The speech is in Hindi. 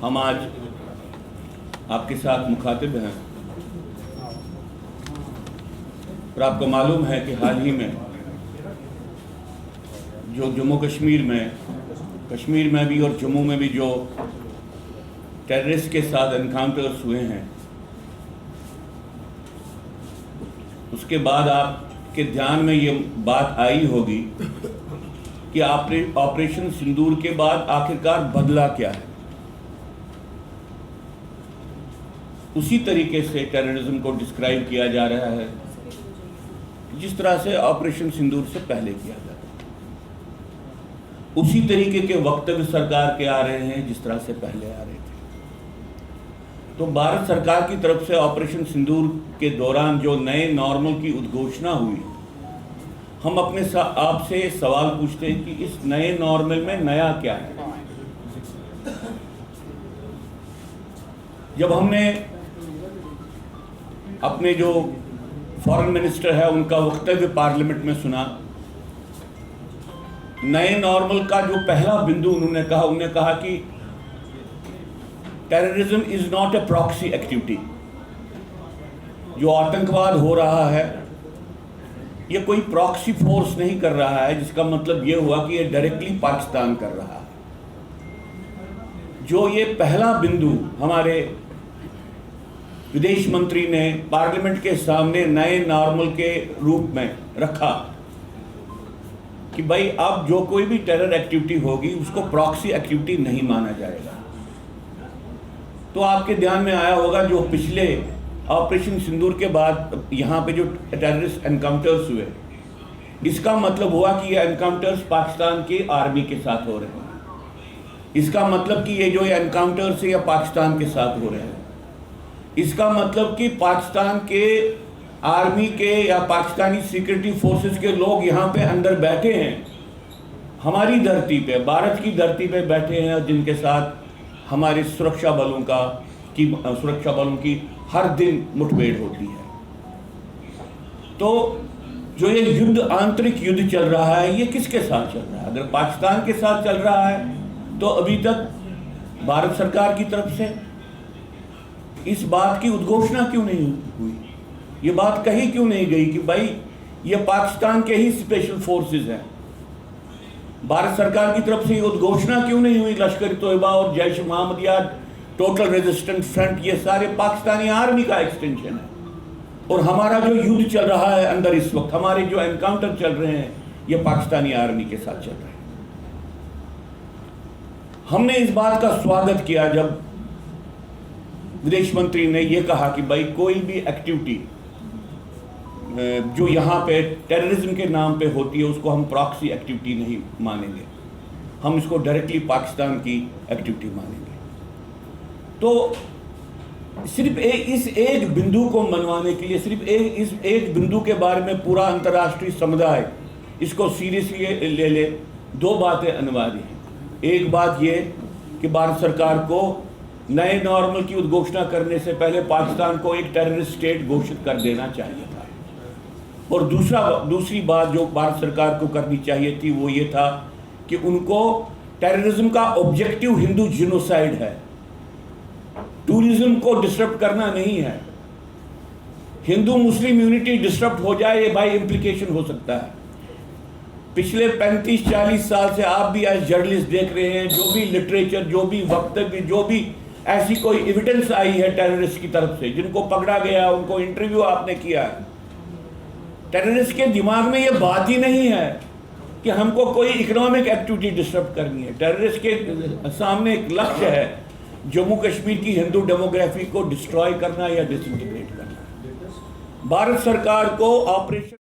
हम आज आपके साथ मुखातिब हैं और आपको मालूम है कि हाल ही में जो जम्मू कश्मीर में भी और जम्मू में भी जो टेररिस्ट के साथ एनकाउंटर्स हुए हैं, उसके बाद आपके ध्यान में ये बात आई होगी कि ऑपरेशन सिंदूर के बाद आखिरकार बदला क्या है। उसी तरीके से टेररिज्म को डिस्क्राइब किया जा रहा है जिस तरह से ऑपरेशन सिंदूर से पहले किया जाता है। उसी तरीके के वक्तव्य सरकार के आ रहे हैं जिस तरह से पहले आ रहे थे। तो भारत सरकार की तरफ से ऑपरेशन सिंदूर के दौरान जो नए नॉर्मल की उद्घोषणा हुई, हम अपने आपसे सवाल पूछते हैं कि इस नए नॉर्मल में नया क्या है। जब हमने अपने जो फॉरेन मिनिस्टर है उनका वक्तव्य पार्लियामेंट में सुना, नए नॉर्मल का जो पहला बिंदु उन्होंने कहा कि terrorism is not a proxy activity. जो आतंकवाद हो रहा है ये कोई प्रॉक्सी फोर्स नहीं कर रहा है, जिसका मतलब ये हुआ कि ये डायरेक्टली पाकिस्तान कर रहा है। जो ये पहला बिंदु हमारे विदेश मंत्री ने पार्लियामेंट के सामने नए नॉर्मल के रूप में रखा कि भाई अब जो कोई भी टेरर एक्टिविटी होगी उसको प्रॉक्सी एक्टिविटी नहीं माना जाएगा। तो आपके ध्यान में आया होगा जो पिछले ऑपरेशन सिंदूर के बाद यहाँ पे जो टेररिस्ट एनकाउंटर्स हुए, इसका मतलब हुआ कि ये एनकाउंटर्स पाकिस्तान की आर्मी के साथ हो रहे हैं। इसका मतलब कि ये जो एनकाउंटर्स है ये पाकिस्तान के साथ हो रहे हैं। इसका मतलब कि पाकिस्तान के आर्मी के या पाकिस्तानी सिक्योरिटी फोर्सेस के लोग यहाँ पे अंदर बैठे हैं, हमारी धरती पे, भारत की धरती पे बैठे हैं, जिनके साथ हमारे सुरक्षा बलों की हर दिन मुठभेड़ होती है। तो जो ये युद्ध, आंतरिक युद्ध चल रहा है, ये किसके साथ चल रहा है? अगर पाकिस्तान के साथ चल रहा है तो अभी तक भारत सरकार की तरफ से इस बात की उद्घोषणा क्यों नहीं हुई? ये बात कही क्यों नहीं गई कि भाई ये पाकिस्तान के ही स्पेशल फोर्सेस हैं? भारत सरकार की तरफ से ये उद्घोषणा क्यों नहीं हुई? लश्कर तोयबा और जैश मोहम्मद या टोटल रेजिस्टेंट फ्रंट, ये सारे पाकिस्तानी आर्मी का एक्सटेंशन है। और हमारा जो युद्ध चल रहा है अंदर इस वक्त, हमारे जो एनकाउंटर चल रहे हैं, ये पाकिस्तानी आर्मी के साथ चल रहे हैं। हमने इस बात का स्वागत किया जब विदेश मंत्री ने यह कहा कि भाई कोई भी एक्टिविटी जो यहाँ पे टेररिज्म के नाम पे होती है उसको हम प्रॉक्सी एक्टिविटी नहीं मानेंगे, हम इसको डायरेक्टली पाकिस्तान की एक्टिविटी मानेंगे। तो सिर्फ इस एक बिंदु को मनवाने के लिए, सिर्फ इस एक बिंदु के बारे में पूरा अंतर्राष्ट्रीय समुदाय इसको सीरियसली ले, दो बातें अनिवार्य हैं। एक बात ये कि भारत सरकार को नए नॉर्मल की उद्घोषणा करने से पहले पाकिस्तान को एक टेररिस्ट स्टेट घोषित कर देना चाहिए था। और दूसरी बात जो भारत सरकार को करनी चाहिए थी वो ये था कि उनको टेररिज्म का ऑब्जेक्टिव हिंदू जिनोसाइड है, टूरिज्म को डिस्टर्ब करना नहीं है। हिंदू मुस्लिम यूनिटी डिस्टर्ब हो जाए, ये बाई इम्प्लीकेशन हो सकता है। पिछले 35-40 साल से आप भी एज जर्नलिस्ट देख रहे हैं, जो भी लिटरेचर, जो भी वक्तव्य, जो भी ऐसी कोई एविडेंस आई है टेररिस्ट की तरफ से, जिनको पकड़ा गया, उनको इंटरव्यू आपने किया है, टेररिस्ट के दिमाग में ये बात ही नहीं है कि हमको कोई इकोनॉमिक एक्टिविटी डिस्टर्ब करनी है। टेररिस्ट के सामने एक लक्ष्य है जम्मू कश्मीर की हिंदू डेमोग्राफी को डिस्ट्रॉय करना या डिसइंटीग्रेट करना। भारत सरकार को ऑपरेशन